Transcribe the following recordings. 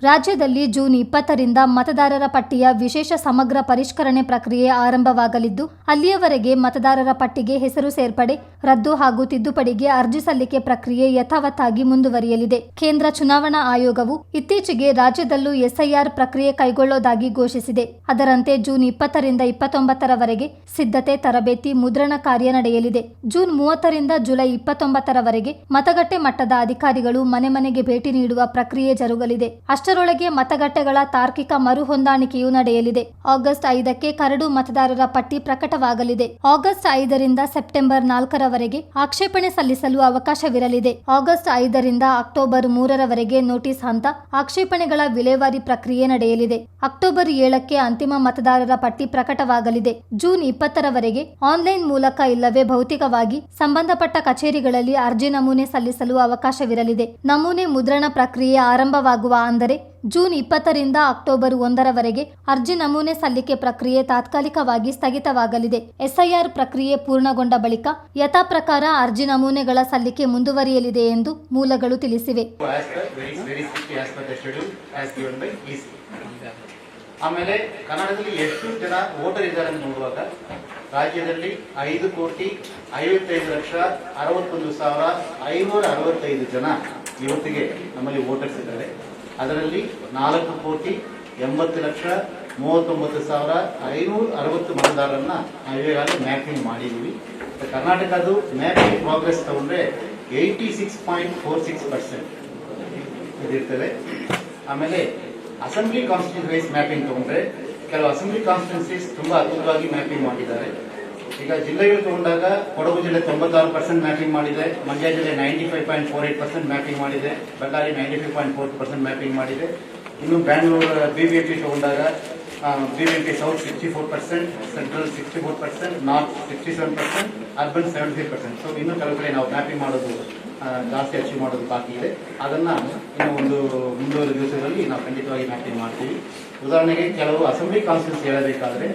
ರಾಜ್ಯದಲ್ಲಿ ಜೂನ್ 20ರಿಂದ ಮತದಾರರ ಪಟ್ಟಿಯ ವಿಶೇಷ ಸಮಗ್ರ ಪರಿಷ್ಕರಣೆ ಪ್ರಕ್ರಿಯೆ ಆರಂಭವಾಗಲಿದ್ದು, ಅಲ್ಲಿಯವರೆಗೆ ಮತದಾರರ ಪಟ್ಟಿಗೆ ಹೆಸರು ಸೇರ್ಪಡೆ, ರದ್ದು ಹಾಗೂ ತಿದ್ದುಪಡಿಗೆ ಅರ್ಜಿ ಸಲ್ಲಿಕೆ ಪ್ರಕ್ರಿಯೆ ಯಥಾವತ್ತಾಗಿ ಮುಂದುವರಿಯಲಿದೆ. ಕೇಂದ್ರ ಚುನಾವಣಾ ಆಯೋಗವು ಇತ್ತೀಚೆಗೆ ರಾಜ್ಯದಲ್ಲೂ ಎಸ್ಐಆರ್ ಪ್ರಕ್ರಿಯೆ ಕೈಗೊಳ್ಳೋದಾಗಿ ಘೋಷಿಸಿದೆ. ಅದರಂತೆ ಜೂನ್ 20ರಿಂದ 29ರವರೆಗೆ ಸಿದ್ಧತೆ, ತರಬೇತಿ, ಮುದ್ರಣ ಕಾರ್ಯ ನಡೆಯಲಿದೆ. ಜೂನ್ 30ರಿಂದ ಜುಲೈ 29ರವರೆಗೆ ಮತಗಟ್ಟೆ ಮಟ್ಟದ ಅಧಿಕಾರಿಗಳು ಮನೆ ಮನೆಗೆ ಭೇಟಿ ನೀಡುವ ಪ್ರಕ್ರಿಯೆ ಜರುಗಲಿದೆ. ಅಷ್ಟರೊಳಗೆ ಮತಗಟ್ಟೆಗಳ ತಾರ್ಕಿಕ ಮರು ಹೊಂದಾಣಿಕೆಯೂ ನಡೆಯಲಿದೆ. ಆಗಸ್ಟ್ 5ಕ್ಕೆ ಕರಡು ಮತದಾರರ ಪಟ್ಟಿ ಪ್ರಕಟವಾಗಲಿದೆ. ಆಗಸ್ಟ್ 5ರಿಂದ ಸೆಪ್ಟೆಂಬರ್ 4ರವರೆಗೆ ಆಕ್ಷೇಪಣೆ ಸಲ್ಲಿಸಲು ಅವಕಾಶವಿರಲಿದೆ. ಆಗಸ್ಟ್ 5ರಿಂದ ಅಕ್ಟೋಬರ್ 3ರವರೆಗೆ ನೋಟಿಸ್ ಹಂತ, ಆಕ್ಷೇಪಣೆಗಳ ವಿಲೇವಾರಿ ಪ್ರಕ್ರಿಯೆ ನಡೆಯಲಿದೆ. ಅಕ್ಟೋಬರ್ 7ಕ್ಕೆ ಅಂತಿಮ ಮತದಾರರ ಪಟ್ಟಿ ಪ್ರಕಟವಾಗಲಿದೆ. ಜೂನ್ 20ರವರೆಗೆ ಆನ್ಲೈನ್ ಮೂಲಕ ಇಲ್ಲವೇ ಭೌತಿಕವಾಗಿ ಸಂಬಂಧಪಟ್ಟ ಕಚೇರಿಗಳಲ್ಲಿ ಅರ್ಜಿ ನಮೂನೆ ಸಲ್ಲಿಸಲು ಅವಕಾಶವಿರಲಿದೆ. ನಮೂನೆ ಮುದ್ರಣ ಪ್ರಕ್ರಿಯೆ ಆರಂಭವಾಗುವ ಅಂದರೆ ಜೂನ್ 20ರಿಂದ ಅಕ್ಟೋಬರ್ 1ರವರೆಗೆ ಅರ್ಜಿ ನಮೂನೆ ಸಲ್ಲಿಕೆ ಪ್ರಕ್ರಿಯೆ ತಾತ್ಕಾಲಿಕವಾಗಿ ಸ್ಥಗಿತವಾಗಲಿದೆ. ಎಸ್ಐಆರ್ ಪ್ರಕ್ರಿಯೆ ಪೂರ್ಣಗೊಂಡ ಬಳಿಕ ಯಥಾ ಪ್ರಕಾರ ಅರ್ಜಿ ನಮೂನೆಗಳ ಸಲ್ಲಿಕೆ ಮುಂದುವರಿಯಲಿದೆ ಎಂದು ಮೂಲಗಳು ತಿಳಿಸಿವೆ. ಆಮೇಲೆ ಕನ್ನಡದಲ್ಲಿ ಎಷ್ಟು ಜನ ವೋಟರ್ ಇದ್ದಾರೆ ಅಂತ ನೋಡುವಾಗ ರಾಜ್ಯದಲ್ಲಿ 5,55,61,565 ಜನ ಇವತ್ತಿಗೆ ನಮ್ಮಲ್ಲಿ ವೋಟರ್ಸ್ ಇದ್ದಾರೆ. ಅದರಲ್ಲಿ 4,80,39,560 ಮತದಾರರನ್ನ ನಾವೀಗಾಗಲೇ ಮ್ಯಾಪಿಂಗ್ ಮಾಡಿದ್ದೀವಿ. ಕರ್ನಾಟಕದ್ದು ಮ್ಯಾಪಿಂಗ್ ಪ್ರೋಗ್ರೆಸ್ ತಗೊಂಡ್ರೆ 86.46% ಇದಿರ್ತದೆ. ಆಮೇಲೆ ಅಸೆಂಬ್ಲಿ ಕಾನ್ಸ್ಟಿಟ್ಯೂನ್ಸಿ ವೈಸ್ ಮ್ಯಾಪಿಂಗ್ ತಗೊಂಡ್ರೆ ಕೆಲವು ಅಸೆಂಬ್ಲಿ ಕಾನ್ಸ್ಟಿಟ್ಯೂನ್ಸೀಸ್ ತುಂಬಾ ಅದ್ಭುತವಾಗಿ ಮ್ಯಾಪಿಂಗ್ ಮಾಡಿದ್ದಾರೆ. ಈಗ ಜಿಲ್ಲೆಗಳು ತಗೊಂಡಾಗ ಕೊಡಗು ಜಿಲ್ಲೆ 96% ಮ್ಯಾಪಿಂಗ್ ಮಾಡಿದೆ, ಮಂಡ್ಯ ಜಿಲ್ಲೆ 95.48% ಮ್ಯಾಪಿಂಗ್ ಮಾಡಿದೆ, ಬಳ್ಳಾರಿ 95.4% ಮ್ಯಾಪಿಂಗ್ ಮಾಡಿದೆ. ಇನ್ನು ಬ್ಯಾಂಗ್ಳೂರು ಬಿಬಿಎಂಪಿ ತಗೊಂಡಾಗ BBMP south 64%, central 64%, north 67%, urban 73%. So ಇನ್ನು ಕೆಲವು ಕಡೆ ನಾವು ಮ್ಯಾಪಿಂಗ್ ಮಾಡೋದು ಜಾಸ್ತಿ ಅಚೀವ್ ಮಾಡೋದು ಬಾಕಿ ಇದೆ. ಅದನ್ನ ಇನ್ನು ಒಂದು ಮುಂದುವರೆದ ದಿವಸಗಳಲ್ಲಿ ನಾವು ಖಂಡಿತವಾಗಿ ಮ್ಯಾಪಿಂಗ್ ಮಾಡ್ತೀವಿ. ಉದಾಹರಣೆಗೆ ಕೆಲವು ಅಸೆಂಬ್ಲಿ ಕಾನ್ಸ್ಟಿಟ್ಯೂನ್ಸಿ ಹೇಳಬೇಕಾದ್ರೆ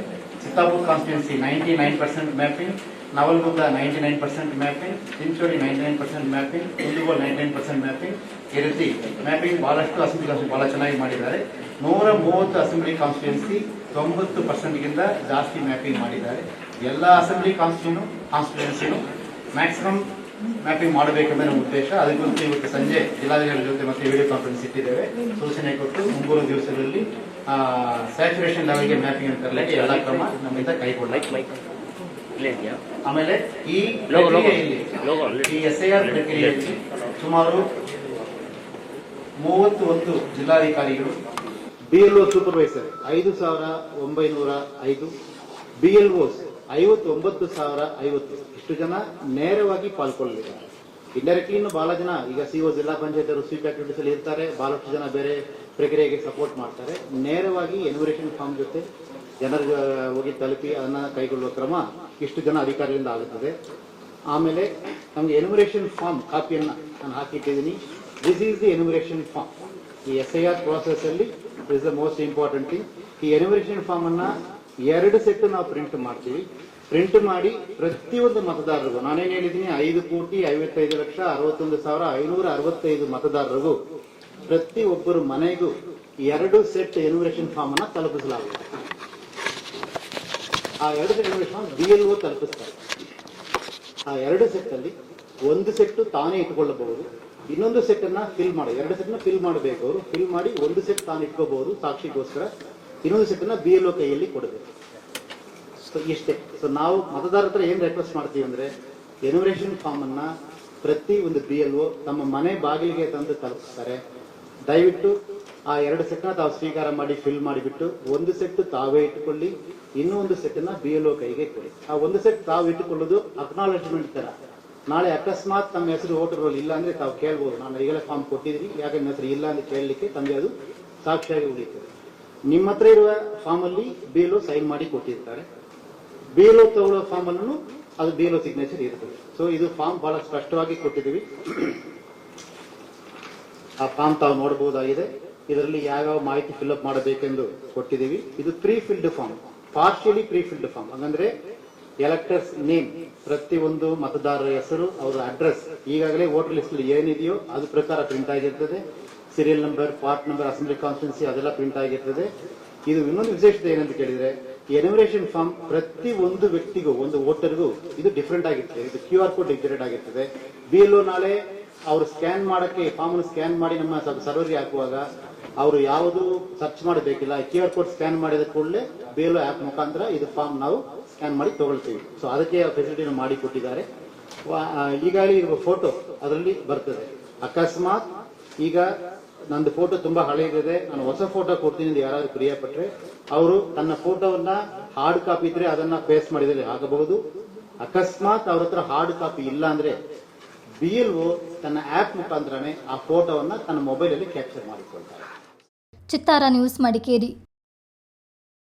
Chittapur constituency 99% mapping, Navalgund 99% mapping, Chincholi 99% mapping, Kundgol 99% mapping. ಈ ರೀತಿ ಮ್ಯಾಪಿಂಗ್ ಬಹಳಷ್ಟು ಅಸೆಂಬ್ಲಿ ಕಾನ್ಸ್ಟಿಟ್ಯೂನ್ಸಿ ಬಹಳ ಚೆನ್ನಾಗಿ ಮಾಡಿದ್ದಾರೆ. 130 ಅಸೆಂಬ್ಲಿ ಕಾನ್ಸ್ಟಿಟ್ಯೂನ್ಸಿ 90%ಗಿಂತ ಜಾಸ್ತಿ ಮ್ಯಾಪಿಂಗ್ ಮಾಡಿದ್ದಾರೆ. ಎಲ್ಲ ಅಸೆಂಬ್ಲಿ ಕಾನ್ಸ್ಟಿಟ್ಯೂನ್ಸಿನೂ ಮ್ಯಾಕ್ಸಿಮಮ್ ಮ್ಯಾಪಿಂಗ್ ಮಾಡಬೇಕೆಂಬ ನಮ್ಮ ಉದ್ದೇಶ. ಅದಕ್ಕಂತೂ ಇವತ್ತು ಸಂಜೆ ಜಿಲ್ಲಾಧಿಕಾರಿಗಳ ಜೊತೆ ಮತ್ತೆ ವಿಡಿಯೋ ಕಾನ್ಫರೆನ್ಸ್ ಇಟ್ಟಿದ್ದೇವೆ. ಸೂಚನೆ ಕೊಟ್ಟು ಮುಂಬರುವ ದಿವಸಗಳಲ್ಲಿ ಸ್ಯಾಚುರೇಷನ್ ಲೆವೆಲ್ಗೆ ಮ್ಯಾಪಿಂಗ್ ಅಂತ ತರಲಿಕ್ಕೆ ಎಲ್ಲ ಕ್ರಮ ನಮ್ಮಿಂದ ಕೈಗೊಳ್ಳಲಾಗಿದೆ. ಆಮೇಲೆ ಈ ಎಸ್ಐಆರ್ ಪ್ರಕ್ರಿಯೆಯಲ್ಲಿ ಸುಮಾರು 31 ಜಿಲ್ಲಾಧಿಕಾರಿಗಳು, ಬಿಎಲ್ಒ ಸೂಪರ್ವೈಸರ್ 5,905, ಬಿಎಲ್ಒಸ್ 59,050 ಇಷ್ಟು ಜನ ನೇರವಾಗಿ ಪಾಲ್ಗೊಳ್ಳಲಿದ್ದಾರೆ. ಇಂಡೈರೆಕ್ಟ್ಲಿ ಇನ್ನು ಬಹಳ ಜನ ಈಗ ಸಿಒ ಜಿಲ್ಲಾ ಪಂಚಾಯತ್ ಸ್ವೀಪ್ ಆಕ್ಟಿವಿಟೀಸ್ ಅಲ್ಲಿ ಇರ್ತಾರೆ, ಬಹಳಷ್ಟು ಜನ ಬೇರೆ ಪ್ರಕ್ರಿಯೆಗೆ ಸಪೋರ್ಟ್ ಮಾಡ್ತಾರೆ. ನೇರವಾಗಿ ಎನ್ಯುಮರೇಷನ್ ಫಾರ್ಮ್ ಜೊತೆ ಜನರಿಗೆ ಹೋಗಿ ತಲುಪಿ ಅದನ್ನ ಕೈಗೊಳ್ಳುವ ಕ್ರಮ ಇಷ್ಟು ಜನ ಅಧಿಕಾರಿಗಳಿಂದ ಆಗುತ್ತದೆ. ಆಮೇಲೆ ನಮ್ಗೆ ಎನ್ಯುಮರೇಷನ್ ಫಾರ್ಮ್ ಕಾಪಿಯನ್ನ ನಾನು ಹಾಕಿಟ್ಟಿದ್ದೀನಿ. This is the enumeration form. ಈ ಎಸ್ಐಆರ್ ಪ್ರೋಸೆಸ್ ಅಲ್ಲಿ is the most important thing. ಈ ಎನ್ಯುಮರೇಷನ್ ಫಾರ್ಮ್ ಅನ್ನ 2 ಸೆಟ್ ನಾವು ಪ್ರಿಂಟ್ ಮಾಡ್ತೀವಿ. ಪ್ರಿಂಟ್ ಮಾಡಿ ಪ್ರತಿಯೊಂದು ಮತದಾರರಿಗೂ ನಾನೇನು ಹೇಳಿದ್ದೀನಿ, 5,55,61,565 ಮತದಾರರಿಗೂ ಪ್ರತಿಯೊಬ್ಬರು ಮನೆಗೂ 2 ಸೆಟ್ ಎನ್ಯುಮರೇಷನ್ ಫಾರ್ಮ್ ಅನ್ನ ತಲುಪಿಸಲಾಗುತ್ತದೆ. ಆ 2 ಸೆಟ್ ಎನ್ಯುಮರೇಷನ್ ಫಾರ್ಮ್ ಬಿಎಲ್ಒ ತಲುಪಿಸ್ತಾರೆ. ಆ 2 ಸೆಟ್ ಅಲ್ಲಿ ಒಂದು ಸೆಟ್ ತಾನೇ ಇಟ್ಕೊಳ್ಳಬಹುದು, ಇನ್ನೊಂದು ಸೆಟ್ ಅನ್ನ ಫಿಲ್ ಮಾಡಿ 2 ಸೆಟ್ ನ ಫಿಲ್ ಮಾಡಬೇಕು. ಅವರು ಫಿಲ್ ಮಾಡಿ ಒಂದು ಸೆಟ್ ತಾನು ಇಟ್ಕೋಬಹುದು ಸಾಕ್ಷಿಗೋಸ್ಕರ, ಇನ್ನೊಂದು ಸೆಟ್ ಅನ್ನ ಬಿಎಲ್ಒ ಕೈಯಲ್ಲಿ ಕೊಡಬೇಕು. ಇಷ್ಟೇ. ಸೊ ನಾವು ಮತದಾರರ ಹತ್ರ ಏನ್ ರಿಕ್ವೆಸ್ಟ್ ಮಾಡ್ತೀವಿ ಅಂದ್ರೆ, ಎನ್ಯುಮರೇಷನ್ ಫಾರ್ಮ್ ಅನ್ನ ಪ್ರತಿ ಒಂದು ಬಿಎಲ್ಒ ತಮ್ಮ ಮನೆ ಬಾಗಿಲಿಗೆ ತಂದು ತಲುಪಿಸ್ತಾರೆ. ದಯವಿಟ್ಟು ಆ 2 ಸೆಟ್ ನ ತಾವು ಸ್ವೀಕಾರ ಮಾಡಿ ಫಿಲ್ ಮಾಡಿಬಿಟ್ಟು ಒಂದು ಸೆಟ್ ತಾವೇ ಇಟ್ಟುಕೊಳ್ಳಿ, ಇನ್ನೂ ಒಂದು ಸೆಟ್ ನ ಬಿಎಲ್ಒ ಕೈಗೆ ಕೊಡಿ. ಆ ಒಂದು ಸೆಟ್ ತಾವು ಇಟ್ಟುಕೊಳ್ಳೋದು ಅಕ್ನಾಲೆಜ್ಮೆಂಟ್ ತರ. ನಾಳೆ ಅಕಸ್ಮಾತ್ ತಮ್ಮ ಹೆಸರು ವೋಟರ್ ರೋಲ್ ಇಲ್ಲ ಅಂದ್ರೆ ತಾವು ಕೇಳ್ಬೋದು, ನಾನು ಈಗಲೇ ಫಾರ್ಮ್ ಕೊಟ್ಟಿದ್ರಿ, ಯಾಕೆ ನಿಮ್ಮ ಹೆಸರು ಇಲ್ಲ ಅಂತ ಕೇಳಲಿಕ್ಕೆ ತಮಗೆ ಅದು ಸಾಕ್ಷಿಯಾಗಿ ಉಳಿಯುತ್ತದೆ. ನಿಮ್ಮ ಹತ್ರ ಇರುವ ಫಾರ್ಮ್ ಅಲ್ಲಿ ಬಿಎಲ್ಒ ಸೈನ್ ಮಾಡಿ ಕೊಟ್ಟಿರ್ತಾರೆ. ಬಿಎಲ್ಒ ತಗೊಳ್ಳೋ ಫಾರ್ಮ್ ಅನ್ನು ಅದು ಬಿಎಲ್ಒ ಸಿಗ್ನೇಚರ್ ಇರ್ತದೆ. ಸೊ ಇದು ಫಾರ್ಮ್ ಬಹಳ ಸ್ಪಷ್ಟವಾಗಿ ಕೊಟ್ಟಿದ್ದೀವಿ. ಆ ಫಾರ್ಮ್ ತಾವು ನೋಡಬಹುದಾಗಿದೆ. ಇದರಲ್ಲಿ ಯಾವ್ಯಾವ ಮಾಹಿತಿ ಫಿಲ್ಅಪ್ ಮಾಡಬೇಕೆಂದು ಕೊಟ್ಟಿದ್ದೀವಿ. ಇದು pre filled form, partially pre filled form. ಹಾಗಂದ್ರೆ ಎಲೆಕ್ಟರ್ಸ್ ನೇಮ್, ಪ್ರತಿಯೊಂದು ಮತದಾರರ ಹೆಸರು, ಅವರ ಅಡ್ರೆಸ್ ಈಗಾಗಲೇ ವೋಟರ್ ಲಿಸ್ಟ್ ಏನಿದೆಯೋ ಅದು ಪ್ರಕಾರ ಪ್ರಿಂಟ್ ಆಗಿರ್ತದೆ. Serial number, part number, assembly constituency ಅದೆಲ್ಲ ಪ್ರಿಂಟ್ ಆಗಿರ್ತದೆ. ಇದು ಇನ್ನೊಂದು ವಿಶೇಷತೆ ಏನಂತ ಕೇಳಿದ್ರೆ, ಎನ್ಯುಮರೇಷನ್ ಫಾರ್ಮ್ ಪ್ರತಿ ಒಂದು ವ್ಯಕ್ತಿಗೂ, ಒಂದು ವೋಟರ್ಗೂ ಇದು ಡಿಫರೆಂಟ್ ಆಗಿರ್ತದೆ. ಇದು QR ಕೋಡ್ ಡಿಕ್ಟೇಟ್ ಆಗಿರ್ತದೆ. BLO ನಾಳೆ ಅವರು ಸ್ಕ್ಯಾನ್ ಮಾಡಕ್ಕೆ ಫಾರ್ಮ್ ಸ್ಕ್ಯಾನ್ ಮಾಡಿ ನಮ್ಮ ಸರ್ವರ್ಗೆ ಹಾಕುವಾಗ ಅವರು ಯಾವುದು ಸರ್ಚ್ ಮಾಡಬೇಕಿಲ್ಲ. QR ಕೋಡ್ ಸ್ಕ್ಯಾನ್ ಮಾಡಿದ ಕೂಡಲೇ BLO ಆಪ್ ಮುಖಾಂತರ ಇದು ಫಾರ್ಮ್ ನಾವು ಸ್ಕ್ಯಾನ್ ಮಾಡಿ ತಗೊಳ್ತೀವಿ. ಸೊ ಅದಕ್ಕೆ ಫೆಸಿಲಿಟಿನ ಮಾಡಿ ಕೊಟ್ಟಿದ್ದಾರೆ. ಈಗಾಗಲೇ ಇರುವ ಫೋಟೋ ಅದರಲ್ಲಿ ಬರ್ತದೆ. ಅಕಸ್ಮಾತ್ ಈಗ ನಂದು ಫೋಟೋ ತುಂಬಾ ಹಳೆ ಇದೆ, ನಾನು ಹೊಸ ಫೋಟೋ ಕೊಡ್ತೀನಿ ಅಂತ ಯಾರಾದ್ರೂ ಪ್ರಿಯಪಟ್ರೆ ಅವರು ತನ್ನ ಫೋಟೋವನ್ನ ಹಾರ್ಡ್ ಕಾಪಿ ಇದ್ರೆ ಅದನ್ನ ಪೇಸ್ಟ್ ಮಾಡಿದರೆ ಆಗಬಹುದು. ಅಕಸ್ಮಾತ್ ಅವ್ರ ಹತ್ರ ಹಾರ್ಡ್ ಕಾಪಿ ಇಲ್ಲ ಅಂದ್ರೆ BLO ತನ್ನ ಆಪ್ ಮುಖಾಂತರನೇ ಆ ಫೋಟೋವನ್ನ ತನ್ನ ಮೊಬೈಲ್ ಅಲ್ಲಿ ಕ್ಯಾಪ್ಚರ್ ಮಾಡಿಕೊಳ್ತಾರೆ. ಚಿತ್ತಾರ ನ್ಯೂಸ್, ಮಡಿಕೇರಿ.